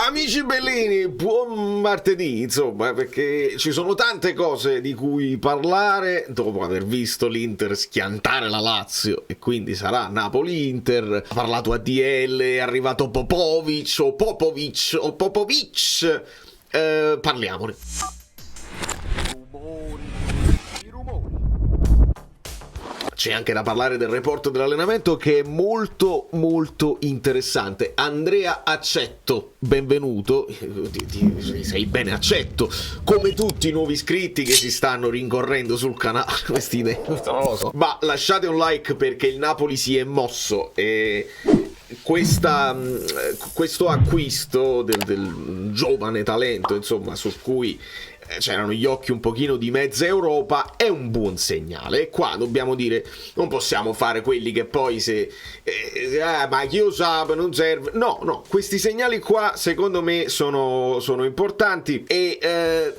Amici bellini, buon martedì, insomma, perché ci sono tante cose di cui parlare dopo aver visto l'Inter schiantare la Lazio, e quindi sarà Napoli-Inter. Ha parlato ADL, è arrivato Popovic, parliamone. C'è anche da parlare del report dell'allenamento, che è molto interessante. Andrea Accetto, benvenuto, sei bene Accetto, come tutti i nuovi iscritti che si stanno rincorrendo sul canale, queste idee, non lo so. Ma lasciate un like perché il Napoli si è mosso e questo acquisto del giovane talento, insomma, su cui c'erano gli occhi un pochino di mezza Europa, è un buon segnale. E qua dobbiamo dire, non possiamo fare quelli che poi ma chi lo sa, non serve. No, questi segnali qua secondo me sono importanti, e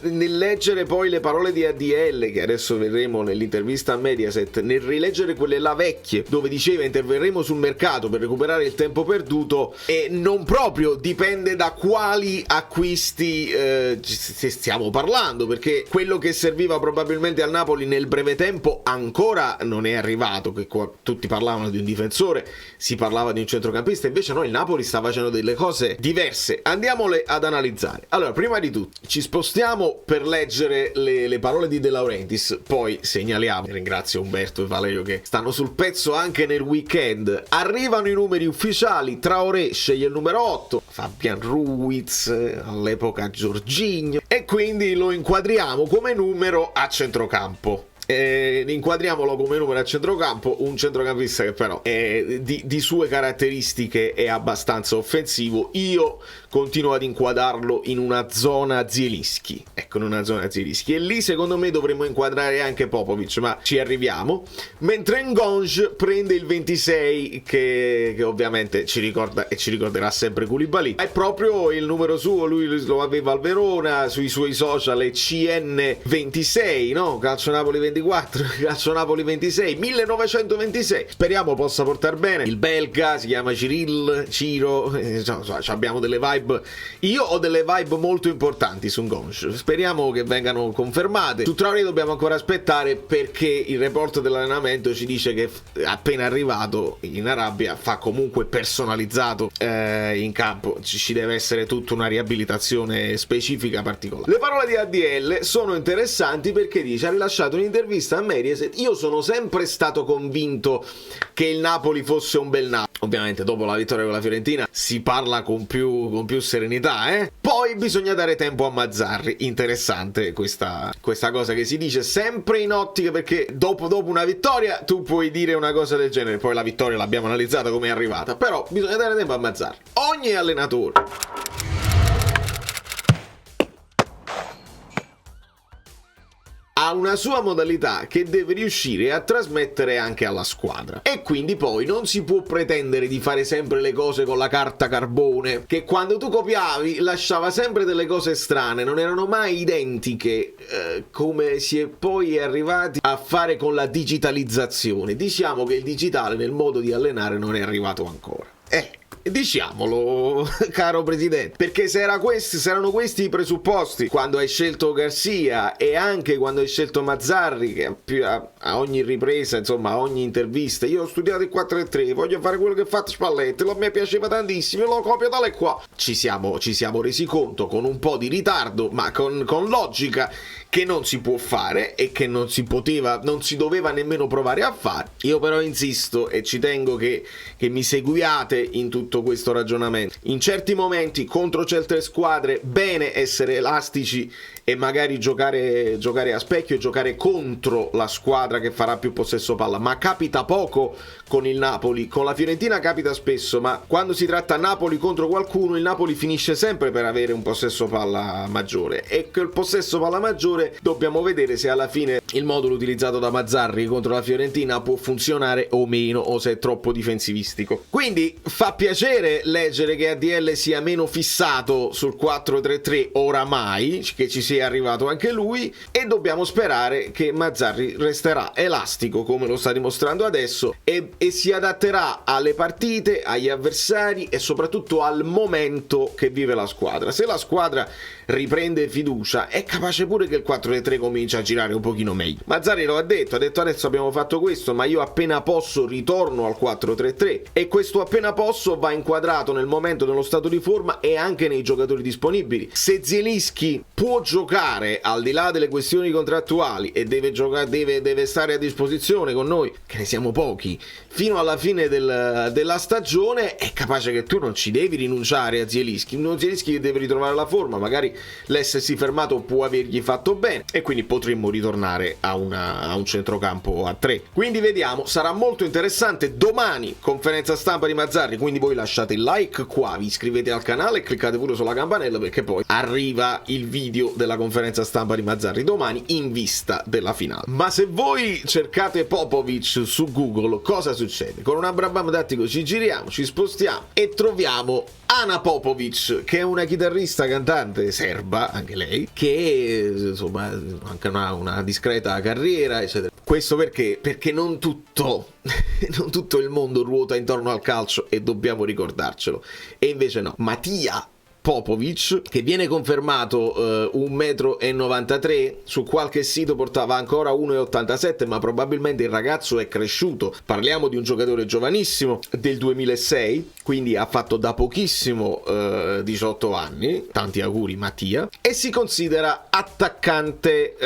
nel leggere poi le parole di ADL, che adesso vedremo nell'intervista a Mediaset, nel rileggere quelle là vecchie dove diceva interverremo sul mercato per recuperare il tempo perduto, e non proprio dipende da quali acquisti stiamo parlando, perché quello che serviva probabilmente al Napoli nel breve tempo ancora non è arrivato. Che qua tutti parlavano di un difensore, si parlava di un centrocampista, invece no, il Napoli sta facendo delle cose diverse. Andiamole ad analizzare. Allora, prima di tutto ci spostiamo per leggere le parole di De Laurentiis, poi segnaliamo, ringrazio Umberto e Valerio che stanno sul pezzo anche nel weekend. Arrivano i numeri ufficiali: Traoré sceglie il numero 8, Fabian Ruiz, all'epoca Jorginho, e quindi lo inquadriamo come numero a centrocampo. Inquadriamolo come numero a centrocampo, un centrocampista che però di sue caratteristiche è abbastanza offensivo. Io continuo ad inquadrarlo in una zona Zielinski, e lì secondo me dovremmo inquadrare anche Popovic, ma ci arriviamo. Mentre Ngonge prende il 26, che ovviamente ci ricorda e ci ricorderà sempre Koulibaly, è proprio il numero suo, lui lo aveva al Verona, sui suoi social è CN26, no? Calcio Napoli 24, Calcio Napoli 26, 1926. Speriamo possa portare bene il belga, si chiama Ciro, abbiamo delle vibe. Io ho delle vibe molto importanti su Ngonge, speriamo che vengano confermate. Su Traoré dobbiamo ancora aspettare, perché il report dell'allenamento ci dice che appena arrivato in Arabia fa comunque personalizzato in campo, ci deve essere tutta una riabilitazione specifica particolare. Le parole di ADL sono interessanti perché dice: ha rilasciato un'intervista a Mediaset, io sono sempre stato convinto che il Napoli fosse un bel Napoli. Ovviamente dopo la vittoria con la Fiorentina si parla con più serenità, Poi bisogna dare tempo a Mazzarri. Interessante questa cosa che si dice sempre in ottica, perché dopo una vittoria tu puoi dire una cosa del genere, poi la vittoria l'abbiamo analizzata come è arrivata, però bisogna dare tempo a Mazzarri. Ogni allenatore ha una sua modalità che deve riuscire a trasmettere anche alla squadra, e quindi poi non si può pretendere di fare sempre le cose con la carta carbone, che quando tu copiavi lasciava sempre delle cose strane, non erano mai identiche, come si è poi arrivati a fare con la digitalizzazione. Diciamo che il digitale nel modo di allenare non è arrivato ancora. Diciamolo, caro presidente, perché se erano questi i presupposti quando hai scelto Garcia, e anche quando hai scelto Mazzarri, che a ogni ripresa, insomma a ogni intervista: io ho studiato il 4-3, voglio fare quello che fa Spalletti, a me piaceva tantissimo, lo copio tale qua. Ci siamo resi conto con un po' di ritardo, ma con logica, che non si può fare e che non si doveva nemmeno provare a fare. Io però insisto e ci tengo che mi seguiate in tutto questo ragionamento. In certi momenti contro certe squadre bene essere elastici e magari giocare a specchio e giocare contro la squadra che farà più possesso palla, ma capita poco con il Napoli. Con la Fiorentina capita spesso, ma quando si tratta Napoli contro qualcuno, il Napoli finisce sempre per avere un possesso palla maggiore, e quel possesso palla maggiore oppure dobbiamo vedere se alla fine il modulo utilizzato da Mazzarri contro la Fiorentina può funzionare o meno, o se è troppo difensivistico. Quindi fa piacere leggere che ADL sia meno fissato sul 4-3-3 oramai, che ci sia arrivato anche lui, e dobbiamo sperare che Mazzarri resterà elastico come lo sta dimostrando adesso e si adatterà alle partite, agli avversari e soprattutto al momento che vive la squadra. Se la squadra riprende fiducia è capace pure che il 4-3 comincia a girare un pochino meglio. Mazzarri lo ha detto adesso abbiamo fatto questo, ma io appena posso ritorno al 4-3-3, e questo appena posso va inquadrato nel momento, nello stato di forma e anche nei giocatori disponibili. Se Zielinski può giocare al di là delle questioni contrattuali e deve giocare, deve stare a disposizione con noi, che ne siamo pochi, fino alla fine della stagione, è capace che tu non ci devi rinunciare a Zielinski. Zielinski deve ritrovare la forma, magari l'essersi fermato può avergli fatto bene e quindi potremmo ritornare a un centrocampo a 3. Quindi vediamo, sarà molto interessante. Domani conferenza stampa di Mazzarri, quindi voi lasciate il like qua, vi iscrivete al canale e cliccate pure sulla campanella, perché poi arriva il video della conferenza stampa di Mazzarri domani in vista della finale. Ma se voi cercate Popovic su Google, cosa succede? Con un Abrabam tattico ci giriamo, ci spostiamo e troviamo Ana Popovic, che è una chitarrista cantante serba, anche lei, che insomma ha anche una discreta carriera, eccetera. Questo perché non tutto il mondo ruota intorno al calcio e dobbiamo ricordarcelo. E invece no, Matija Popovic, che viene confermato 1,93 m, su qualche sito portava ancora 1,87 m, ma probabilmente il ragazzo è cresciuto. Parliamo di un giocatore giovanissimo del 2006, quindi ha fatto da pochissimo 18 anni, tanti auguri Mattia, e si considera attaccante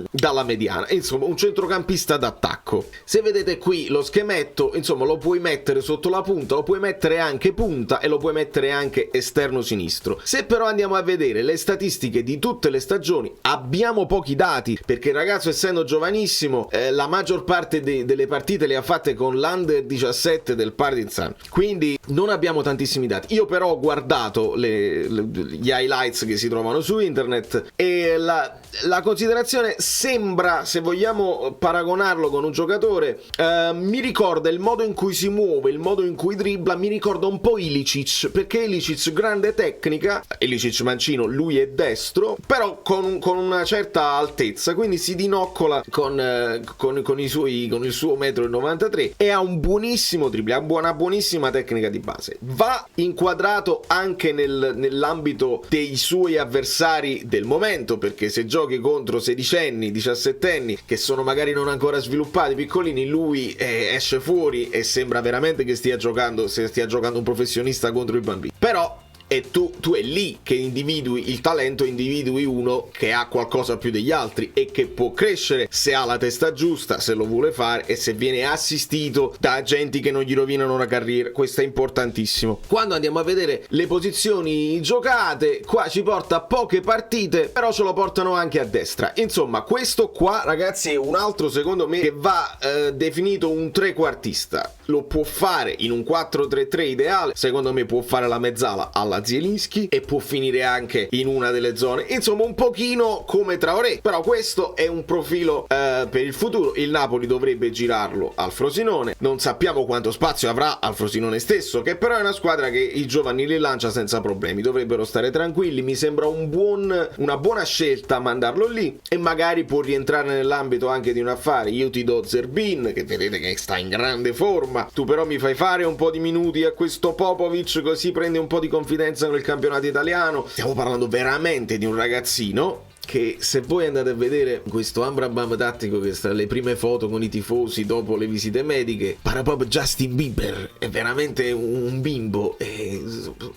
dalla mediana, insomma un centrocampista d'attacco. Se vedete qui lo schemetto, insomma lo puoi mettere sotto la punta, lo puoi mettere anche punta e lo puoi mettere anche esterno sinistro. Se però andiamo a vedere le statistiche di tutte le stagioni, abbiamo pochi dati, perché il ragazzo, essendo giovanissimo, la maggior parte delle partite le ha fatte con l'Under 17 del Partizan, quindi non abbiamo tantissimi dati. Io però ho guardato gli highlights che si trovano su internet e la considerazione sembra, se vogliamo paragonarlo con un giocatore, mi ricorda il modo in cui si muove, il modo in cui dribbla, mi ricorda un po' Ilicic, perché Ilicic grande tecnica, Ilicic mancino, lui è destro, però con una certa altezza, quindi si dinoccola con il suo 1,93 m e ha un buonissimo dribbling, ha una buonissima tecnica di base. Va inquadrato anche nell'ambito dei suoi avversari del momento, perché se giochi contro sedicenni, diciassettenni che sono magari non ancora sviluppati, piccolini, lui esce fuori e sembra veramente che stia giocando un professionista contro i bambini. Però e tu è lì che individui il talento, individui uno che ha qualcosa più degli altri e che può crescere se ha la testa giusta, se lo vuole fare e se viene assistito da agenti che non gli rovinano la carriera. Questo è importantissimo. Quando andiamo a vedere le posizioni giocate, qua ci porta a poche partite, però ce lo portano anche a destra. Insomma, questo qua, ragazzi, è un altro, secondo me, che va definito un trequartista. Lo può fare in un 4-3-3 ideale, secondo me può fare la mezzala alla Zielinski e può finire anche in una delle zone, insomma un pochino come Traoré. Però questo è un profilo per il futuro. Il Napoli dovrebbe girarlo al Frosinone, non sappiamo quanto spazio avrà al Frosinone stesso, che però è una squadra che i giovani li lancia senza problemi, dovrebbero stare tranquilli. Mi sembra una buona scelta mandarlo lì e magari può rientrare nell'ambito anche di un affare. Io ti do Zerbin, che vedete che sta in grande forma, tu però mi fai fare un po' di minuti a questo Popovic, così prende un po' di confidenza nel campionato italiano. Stiamo parlando veramente di un ragazzino che, se voi andate a vedere questo Ambrabam tattico che sta alle prime foto con i tifosi dopo le visite mediche, pare proprio Justin Bieber, è veramente un bimbo,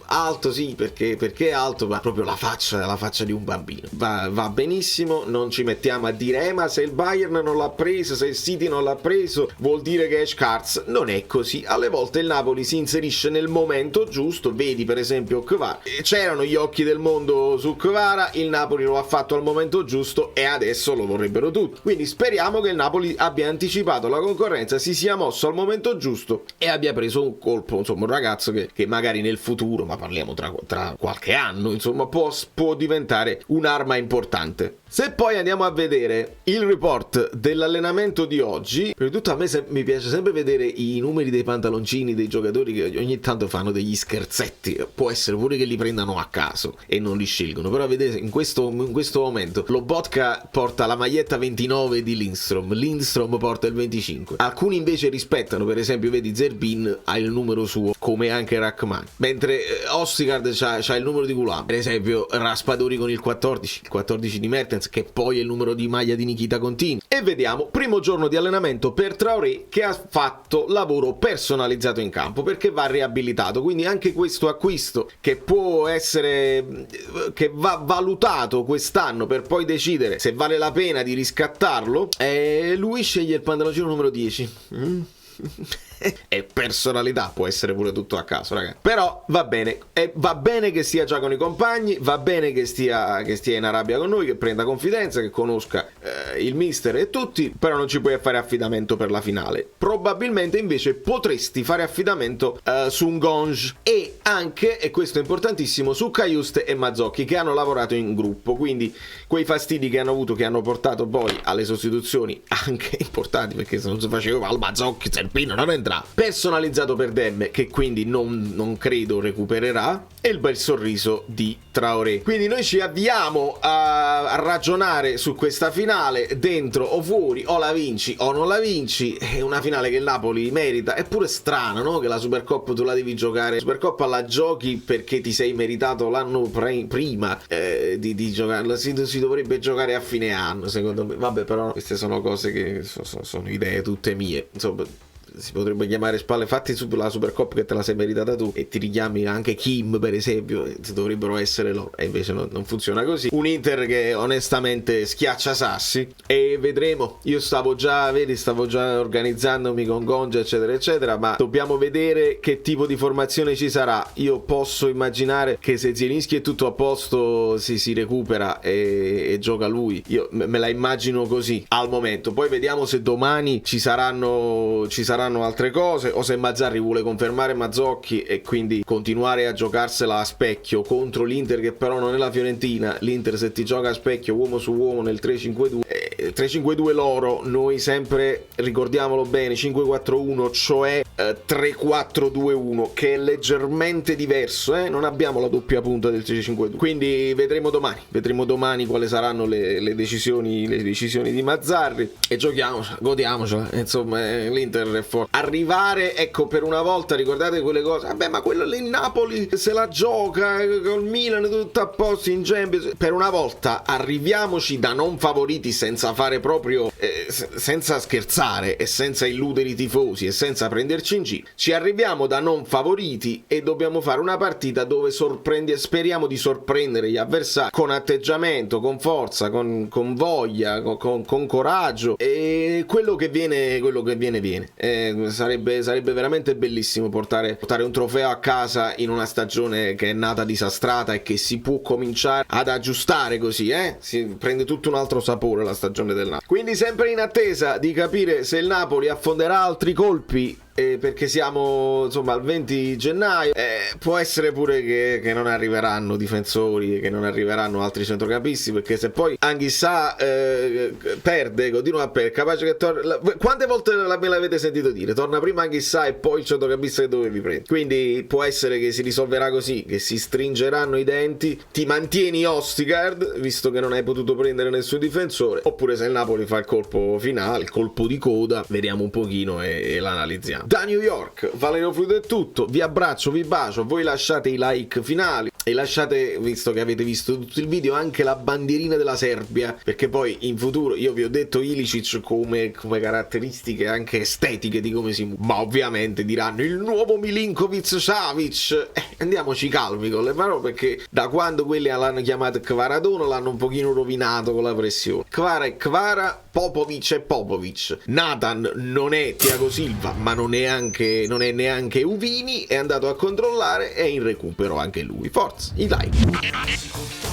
alto sì, perché è alto, ma proprio la faccia di un bambino. Va benissimo, non ci mettiamo a dire ma se il Bayern non l'ha preso, se il City non l'ha preso vuol dire che è scarso. Non è così. Alle volte il Napoli si inserisce nel momento giusto, vedi per esempio Kvara, c'erano gli occhi del mondo su Kvara, il Napoli lo ha fatto al momento giusto e adesso lo vorrebbero tutti. Quindi speriamo che il Napoli abbia anticipato la concorrenza, si sia mosso al momento giusto e abbia preso un colpo, insomma un ragazzo che magari nel futuro, ma parliamo tra qualche anno, insomma può diventare un'arma importante. Se poi andiamo a vedere il report dell'allenamento di oggi, prima di tutto a me mi piace sempre vedere i numeri dei pantaloncini dei giocatori che ogni tanto fanno degli scherzetti, può essere pure che li prendano a caso e non li scelgono, però vedete in questo momento Lobotka porta la maglietta 29 di Lindstrom porta il 25, alcuni invece rispettano, per esempio vedi Zerbin ha il numero suo come anche Rachman, mentre Ostigard c'ha il numero di Gulam, per esempio Raspadori con il 14 di Mertens, che poi è il numero di maglia di Nikita Contini. E vediamo, primo giorno di allenamento per Traoré, che ha fatto lavoro personalizzato in campo perché va riabilitato, quindi anche questo acquisto che può essere, che va valutato quest'anno per poi decidere se vale la pena di riscattarlo, e lui sceglie il pantaloncino numero 10. E personalità, può essere pure tutto a caso, ragazzi, però va bene, e va bene che stia già con i compagni, va bene che stia in Arabia con noi, che prenda confidenza, che conosca il mister e tutti, però non ci puoi fare affidamento per la finale. Probabilmente invece potresti fare affidamento su Ngonge e anche, e questo è importantissimo, su Cajuste e Mazzocchi, che hanno lavorato in gruppo, quindi quei fastidi che hanno avuto, che hanno portato poi alle sostituzioni anche importanti, perché se non si faceva al Mazzocchi Zerbin non entra. Personalizzato per Demme, che quindi non credo recupererà, e il bel sorriso di Traoré. Quindi noi ci avviamo a ragionare su questa finale, dentro o fuori, o la vinci o non la vinci. È una finale che il Napoli merita. È pure strano, no? Che la Supercoppa tu la devi giocare, la Supercoppa la giochi perché ti sei meritato l'anno prima di giocarla. Si dovrebbe giocare a fine anno, secondo me. Vabbè, però queste sono cose che sono idee tutte mie, insomma. Si potrebbe chiamare spalle fatti la Supercoppa che te la sei meritata tu, e ti richiami anche Kim per esempio, dovrebbero essere loro, e invece non funziona così. Un Inter che onestamente schiaccia sassi, e vedremo. Io stavo già organizzandomi con Gongia eccetera eccetera, ma dobbiamo vedere che tipo di formazione ci sarà. Io posso immaginare che se Zielinski è tutto a posto si recupera e gioca lui, io me la immagino così al momento. Poi vediamo se domani ci saranno altre cose, o se Mazzarri vuole confermare Mazzocchi e quindi continuare a giocarsela a specchio contro l'Inter, che però non è la Fiorentina. L'Inter, se ti gioca a specchio uomo su uomo nel 3-5-2 loro, noi sempre, ricordiamolo bene, 5-4-1, cioè 3-4-2-1, che è leggermente diverso, non abbiamo la doppia punta del 3-5-2. Quindi vedremo domani quali saranno le decisioni di Mazzarri, e godiamocela, insomma. L'Inter è forte. Arrivare, ecco, per una volta, ricordate quelle cose, vabbè, ma quello lì, il Napoli se la gioca col Milan tutto a posto in Champions. Per una volta arriviamoci da non favoriti, senza fare proprio senza scherzare e senza illudere i tifosi e senza prenderci in giro. Ci arriviamo da non favoriti e dobbiamo fare una partita dove speriamo di sorprendere gli avversari con atteggiamento, con forza, con voglia, con coraggio, e quello che viene. Sarebbe veramente bellissimo portare un trofeo a casa in una stagione che è nata disastrata e che si può cominciare ad aggiustare così, si prende tutto un altro sapore la stagione del Napoli. Quindi sempre in attesa di capire se il Napoli affonderà altri colpi, perché siamo insomma al 20 gennaio, può essere pure che non arriveranno difensori, che non arriveranno altri centrocampisti, perché se poi Anghissà continua a perdere, capace che torna. Quante volte me l'avete sentito dire? Torna prima Anghissà e poi il centrocampista che dovevi prendere. Quindi può essere che si risolverà così, che si stringeranno i denti, ti mantieni Ostigard visto che non hai potuto prendere nessun difensore, oppure se il Napoli fa il colpo finale, il colpo di coda, vediamo un pochino e l'analizziamo. Da New York, Valerio Fluido è tutto, vi abbraccio, vi bacio, voi lasciate i like finali e lasciate, visto che avete visto tutto il video, anche la bandierina della Serbia, perché poi in futuro, io vi ho detto Ilicic come caratteristiche anche estetiche di come si muove, ma ovviamente diranno il nuovo Milinkovic-Savic, andiamoci calmi con le parole, perché da quando quelli l'hanno chiamato Kvaradona l'hanno un pochino rovinato con la pressione. Kvara è Kvara, Popovic è Popovic, Nathan non è Thiago Silva, ma non è neanche Uvini, è andato a controllare, e in recupero anche lui. Forza, i like.